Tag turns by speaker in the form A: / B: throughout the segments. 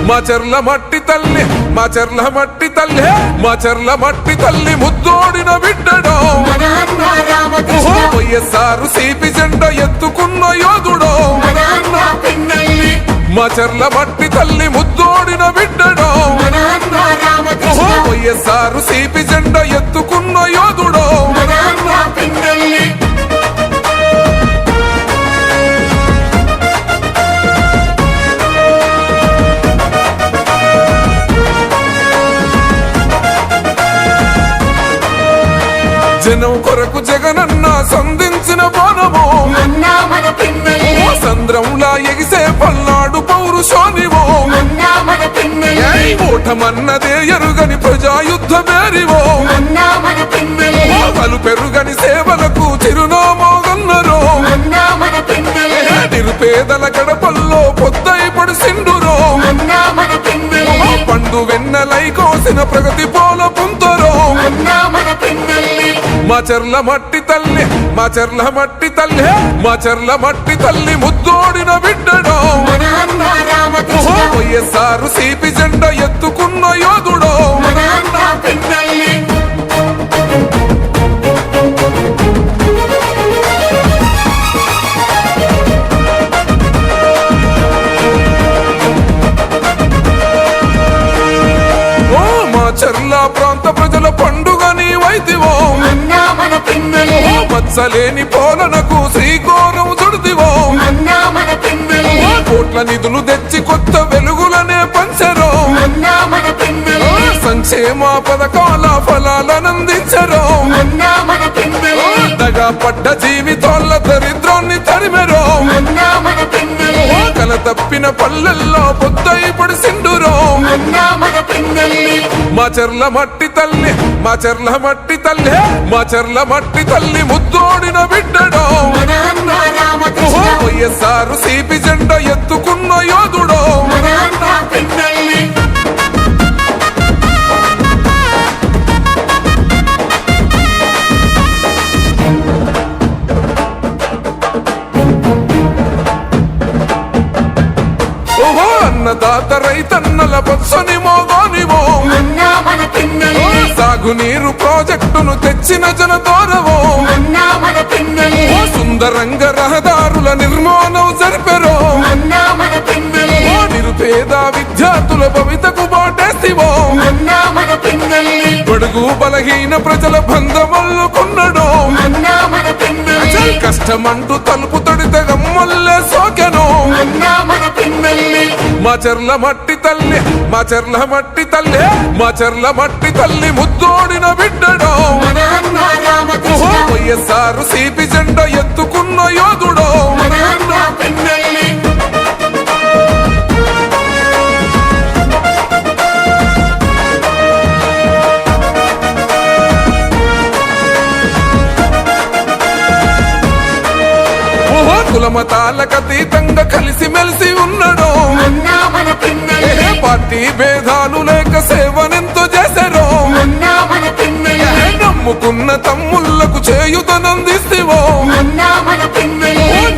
A: మాచర్ల మట్టి తల్లి మాచర్ల మట్టి తల్లి మాచర్ల మట్టి తల్లి ముద్దోడిన బిడ్డడో వైఎస్ఆర్ సిపి జెండా ఎత్తుకున్న యోధుడో మాచర్ల మట్టి తల్లి ముద్దోడిన బిడ్డడో వైఎస్ఆర్ సిపి జెండా ఎత్తుకున్న యోధుడో జనం కొరకు జగనన్న సంధించిన బోనమో సంద్రంలా ఎగిసే పల్నాడు పౌరుషానివో ఓటమన్నదే ఎరుగని ప్రజాయుద్ధ మేరివో పలు పెరుగని సేవలకు చిరునామోగన్నరో నిరుపేదల గడపల్లో పొద్దై పడిసిండురో పండు వెన్నెలై కోసిన ప్రగతి పోల పుంతరో మాచర్ల మట్టి తల్లి మాచర్ల మట్టి తల్లి మాచర్ల మట్టి తల్లి ముద్దోడిన బిడ్డడో వైఎస్ఆర్ సిపి జెండా ఎత్తుకున్న యోధుడో మాచర్ల ప్రాంత ప్రజల పండుగ నీవైతివో మత్సలేని పోలనకు శ్రీకోరం చుడితివో కోట్ల నిధులు తెచ్చి కొత్త వెలుగులనే పంచరో సంక్షేమ పథకాల ఫలాలనందించరో దగా పడ్డ జీవితాల దరిద్రాన్ని తరిమెరో కల తప్పిన పల్లెల్లో పొద్దై పడిసిండురో మాచర్ల మట్టి తల్లి మాచర్ల మట్టి తల్లి మాచర్ల మట్టి తల్లి ముద్దోడిన బిడ్డడో వైఎస్ఆర్ సిపి జెండా ఎత్తుకున్న యోధుడో అన్నదాత రైతన్నల పచ్చని మోగానివో సాగునీరు ప్రాజెక్టును తెచ్చిన జనతోరవో సుందరంగ రహదారుల నిర్మాణం జరిపెరో నిరుపేద విద్యార్థుల భవితకు బాటేసివో బడుగు బలహీన ప్రజల బంధమల్లుకున్నడో కష్టమంటూ తలుపు తడితే గమ్మల్లే సోకెనో మాచర్ల మట్టి తల్లి మాచర్ల మట్టి తల్లి మాచర్ల మట్టి తల్లి ముద్దోడిన బిడ్డడో వైఎస్ఆర్ సిపి జెండా ఎత్తుకున్న యోధుడో కులమతాలకు అతీతంగా కలిసి మెలిసి ఉన్నాడో పార్టీ భేదాలు లేక సేవనెంతో చేశారో నమ్ముకున్న తమ్ముళ్లకు చేయుతనందిస్తేవో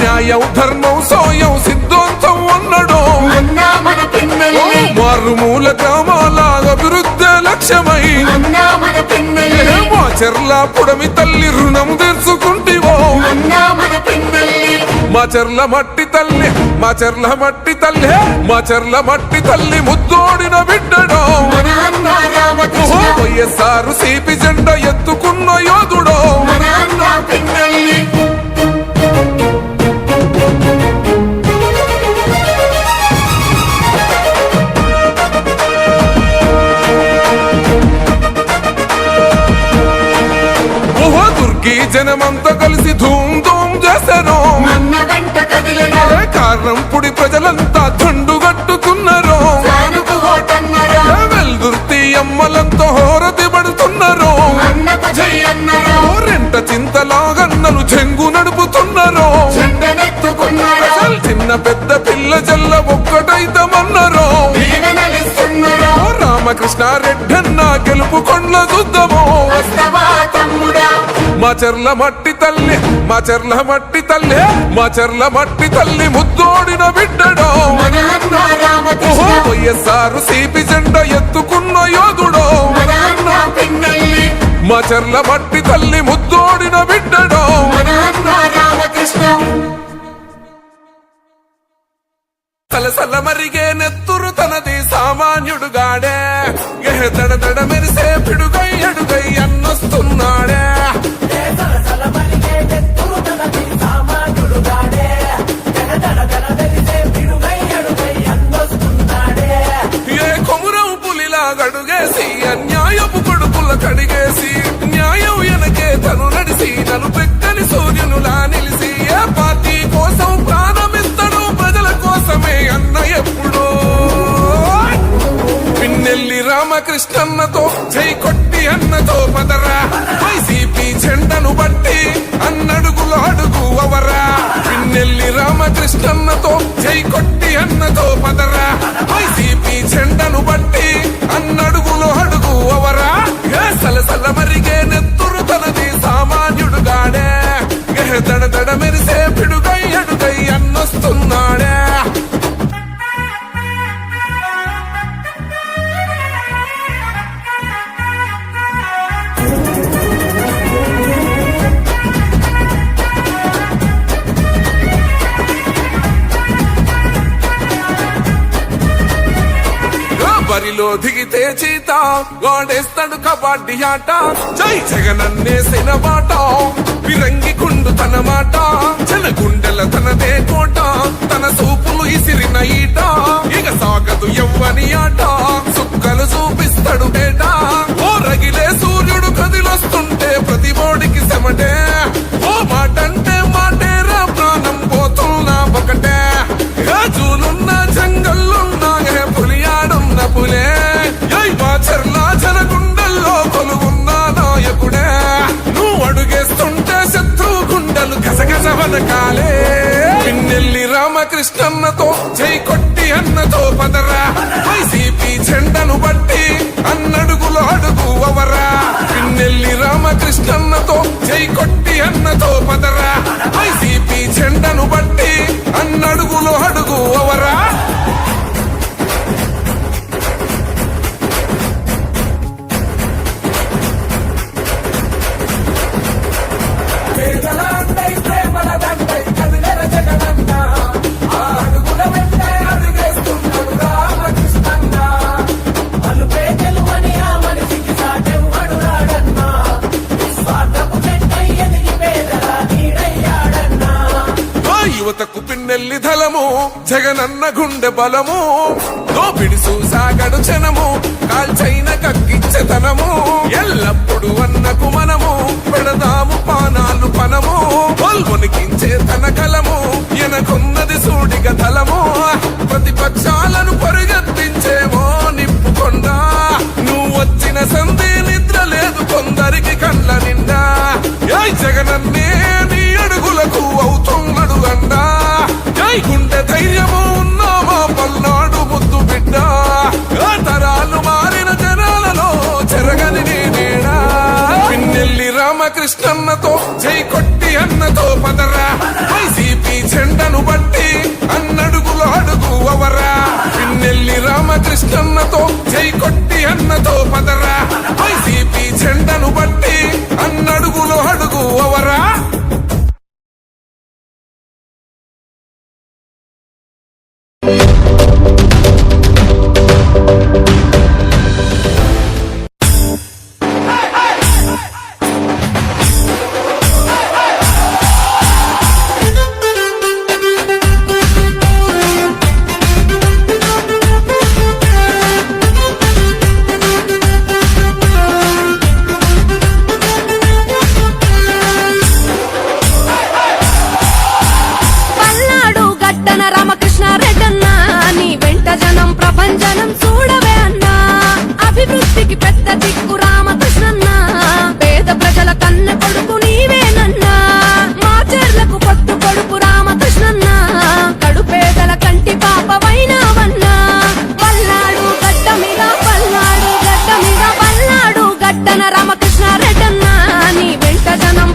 A: న్యాయం ధర్మం సోయం సిద్ధాంతం ఉన్నాడో మారుమూల గ్రామాల అభివృద్ధి లక్ష్యమై మాచర్ల పుడమి తల్లి రుణం తీర్చుకుంటివో మాచర్ల మట్టి తల్లి మాచర్ల మట్టి తల్లి మాచర్ల మట్టి తల్లి ముద్దోడిన బిడ్డడో వైఎస్ఆర్ సిపి జెండా ఎత్తుకున్న యోధుడో దుర్గి జనమంతా కలిసి ధూమ్ ధూమ్ చేశారు కారణంపుడి ప్రజలంతా దండుగట్టుకున్నారు వెల్దుర్తి అమ్మలంతా హోరతి పడుతున్నారు రెంట చింతలాగన్నలు చెంగు నడుపుతున్నారు చిన్న పెద్ద పిల్ల జల్ల ఒక్కటైతమన్నారు రామకృష్ణారెడ్డి అన్న గెలుపు కొండ్ల చూద్దాము మాచర్ల మట్టి తల్లి మాచర్ల మట్టి తల్లి మాచర్ల మట్టి తల్లి ముద్దోడిన బిడ్డడో వైఎస్ఆర్ సిపి జెండా ఎత్తుకున్న యోధుడో మాచర్ల మట్టి తల్లి ముద్దోడిన బిడ్డడో సలసల మరిగే నెత్తురు తనది సామాన్యుడుగాడే దడ దడ మెరిసే పిడుగై అడుగై అన్నొస్తున్నాడే ఏ కొమురం పులిలా గడుగేసి అన్యాయపు కొడుకుల కడిగేసి న్యాయం వెనకే తను నడిసి నలుపెక్కని సూర్యునులా నిలిసి ఏ పార్టీ కోసం ప్రాణమిస్తాడు ప్రజల కోసమే అన్న ఎప్పుడో పిన్నెల్లి రామకృష్ణన్నతో జై కొట్టి అన్నతో పదరా వైసీపీ జెండను బట్టి అన్నడుగులు అడుగు అవరా పిన్నెల్లి రామకృష్ణన్నతో జై కొట్టి అన్నతో పదరా వైసీపీ జెండను బట్టి అన్నడుగులు అడుగు అవరా సలసల మరిగే నెత్తురు తనది సామాన్యుడుగాడే దడ దడ మెరిసే పిడుగై అడుగై అన్నొస్తున్నాడే బరిలో దిగితే చీత వాడేస్తాడు కబడ్డీ ఆట జై జగనన్నేసిన బాట విరంగి కుండు తన మాట జన గుండెల తనదే కోట తన సూపులు ఇసిరిన ఈట ఇక సాగదు ఎవ్వని ఆట సుక్కలు చూపిస్తాడు బేట ఓ రగిలే సూర్యుడు కదిలొస్తుంటే ప్రతి బోడికి సెమటే ఓ మాటంటే మాటేరా ప్రాణం పోతున్నా ఒకటే రాజులున్న జంగల్లున్నా పులియాడున్న పులే మాచర్ల జనగుండల్లో కొలువున్న నాయకుడే నువ్వు అడుగేస్తుంటే శత్రు గుండెలు గసగస వనకాలే పిన్నెల్లి రామకృష్ణన్నతో జై కొట్టి అన్నతో పదరా వైసీపీ జెండను బట్టి అన్నడుగులు అడుగు అవరా పిన్నెల్లి రామకృష్ణన్నతో జై కొట్టి అన్నతో పదరా వైసీపీ జెండను బట్టి అన్నడుగులు అడుగు అవరా యువతకు పిన్నెల్లి ధలము జగనన్న గుండె బలము దోపిడి చూసాగడు జనము కాల్చైన కక్కిచ్చతనము ఎల్లప్పుడు అన్నకు మనము పెడదాము పానాలు పనము పొల్వనికించే తన కలము ఎనకున్నది సూడిగ తలము ప్రతిపక్షాలను పరుగెత్తించేమో నిప్పుకొండా నువ్వు వచ్చిన సంధి నిద్ర లేదు కొందరికి కళ్ళ నిండా జగనన్నే నీ అడుగులకు అవుతున్నాడు అండా జై గుండె ధైర్యము ఉన్నామా పల్నాడు ముద్దు బిడ్డ తరాలు మారిన జనాలలో చెరగని నేనేడా పిన్నెల్లి రామకృష్ణన్నతో జై కొట్టి అన్నతో పదరా వైసీపీ జెండను బట్టి అన్నడుగులు అడుగు అవరా పిన్నెల్లి రామకృష్ణన్నతో జై కొట్టి అన్నతో పదరా వైసీపీ జెండను బట్టి అన్నడుగులు అడుగు అవరా
B: రామకృష్ణ రెడ్డన్న నీ వెంట జనం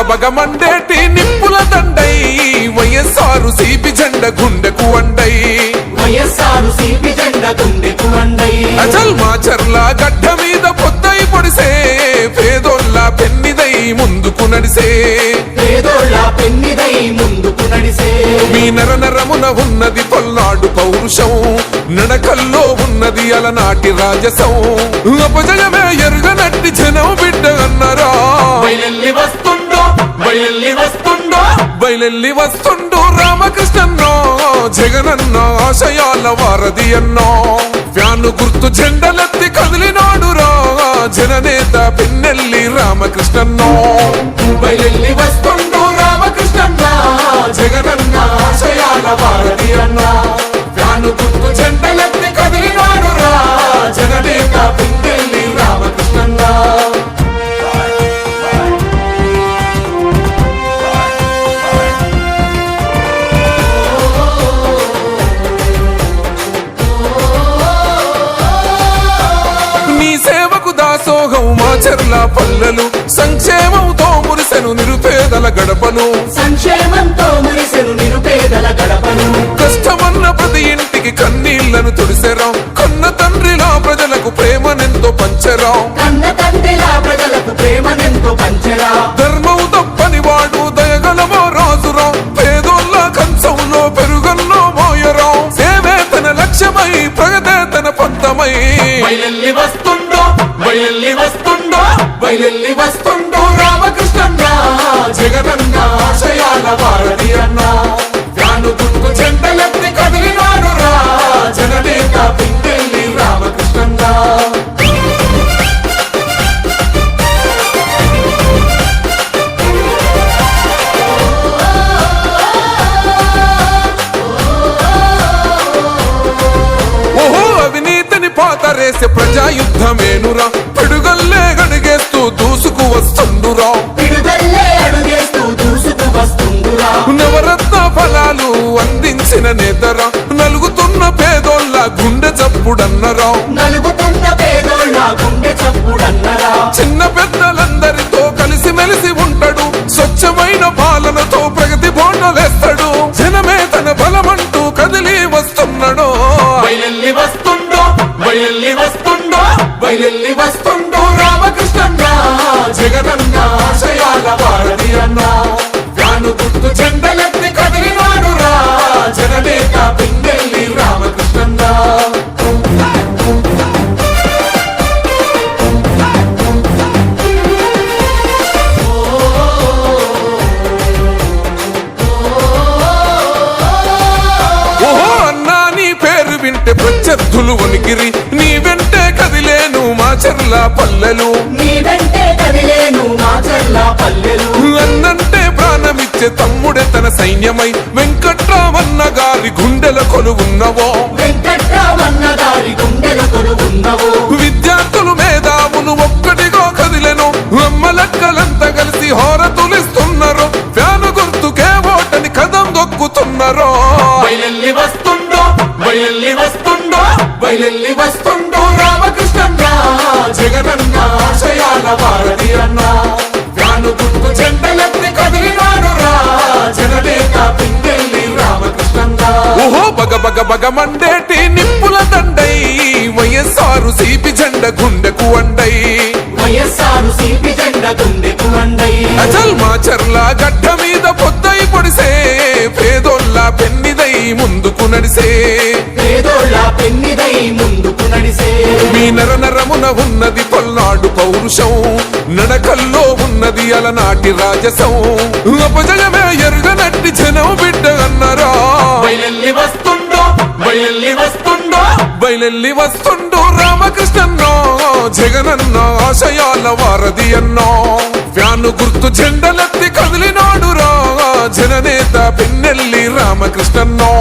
A: బగ మండేటి నిప్పుల దండై వైఎస్ఆర్ సిపి జెండ గుండెకు వండై అచల్ మాచర్ల గడ్డ మీద పొద్దై పొడిసే పేదోళ్ళ పెన్నిదై ముందుకు నడిసే మీ నరనరమున ఉన్నది పల్నాడు పౌరుషం నడకల్లో ఉన్నది అలనాటి రాజసం అపజయమే ఎరుగనట్టి జనం బిడ్డ అన్నరా బయలెల్లి వస్తుండో రామకృష్ణన్నో జగనన్న ఆశయాల వారధి అన్నో ఫ్యాను గుర్తు జెండలెత్తి కదిలినాడురా జననేత పిన్నెల్లి రామకృష్ణన్నో బయలెల్లి వస్తుండో రామకృష్ణన్న జగనన్న ఆశయాల వారధి అన్నో ఫ్యాను గుర్తు జెండలెత్తి కదిలినాడురా జననేత పిన్నెల్లి రామకృష్ణన్న దాసోహం మాచర్ల పల్లెలు సంక్షేమంతో మురిసెను నిరుపేదల గడపను కష్టమన్న ప్రతి ఇంటికి కన్నీళ్లను తుడిసెరా కన్న తండ్రిలా ప్రజలకు ప్రేమనెంతో పంచరా ధర్మం తప్పని వాడు దయగలమో రాజురా పేదోళ్ళ కంచంలో పెరుగన్నో మోయరా సేవే తన లక్ష్యమై ప్రగతే తన పంతమై బయలెల్లి వస్తుండో రామకృష్ణన్న జగనన్న ఆశయాల వారధి అన్న ఫ్యాను గుర్తు జెండలెత్తి కదిలినాడురా జననేత పిన్నెల్లి రామకృష్ణన్న ఓహో అవినీతిని పాతరేసే ప్రజాయుద్ధమేనురా పిడుగల్లే గడిగేస్తూ దూసుకు వస్తుండురా నవరత్న ఫలాలు అందించిన నేతరా నలుగుతున్న పేదోళ్ళ గుండె చప్పుడన్నరా చిన్న పెద్దలందరితో కలిసి మెలిసి ఉంటాడు స్వచ్ఛమైన పాలనతో ప్రగతి బోండలేస్తాడు జనమే తన బలమంటూ కదిలి వస్తున్నాడు బయలెల్లి వస్తుండో రామకృష్ణన్న జగనన్న ఆశయాల వారధి అన్న ఫ్యాను గుర్తు జెండలెత్తి కదిలినాడురా జననేత పిన్నెల్లి రామకృష్ణన్న ఓహో అన్నా నీ పేరు వింటే ప్రత్యర్థులు వణికిరి నీ వెంటే కదిలేను మాచర్ల పల్లెలు అన్నంటే ప్రాణమిచ్చే తమ్ముడే తన సైన్యమై వెంకట్రామన్న గారి గుండెల కొలువున్నవో విద్యార్థులు మేధావులు ఒక్కటిగా కదిలెను అమ్మలక్కలంతా కలిసి హోరతులిస్తున్నారు ఫ్యాను గుర్తుకే ఓటని కదం దొక్కుతున్నారు బయలెల్లి వస్తుండో రామకృష్ణన్న జగనన్న ఆశయాల వారధి అన్న ఫ్యాను గుర్తు జెండలెత్తి కదిలినాడురా జననేత పిన్నెల్లి రామకృష్ణన్న ఓహో బగ మండేటి నిప్పుల దండై వైఎస్ఆర్ సిపి జెండ గుండెకు వండై అచల్ మాచర్ల గడ్డ మీద పొద్దై పొడిసే పేదోళ్ళ పెన్నిదై ముందుకు నడిసే మీ నరనరమున ఉన్నది పల్నాడు పౌరుషం నడకల్లో ఉన్నది అలనాటి రాజసం అపజయమే ఎరుగనట్టి జనం బిడ్డ అన్నరా బయలెల్లి వస్తుండో రామకృష్ణన్నో జగనన్న ఆశయాల వారధి అన్నో ఫ్యాను గుర్తు జెండలెత్తి కదిలినాడురా జననేత పిన్నెల్లి రామకృష్ణన్నో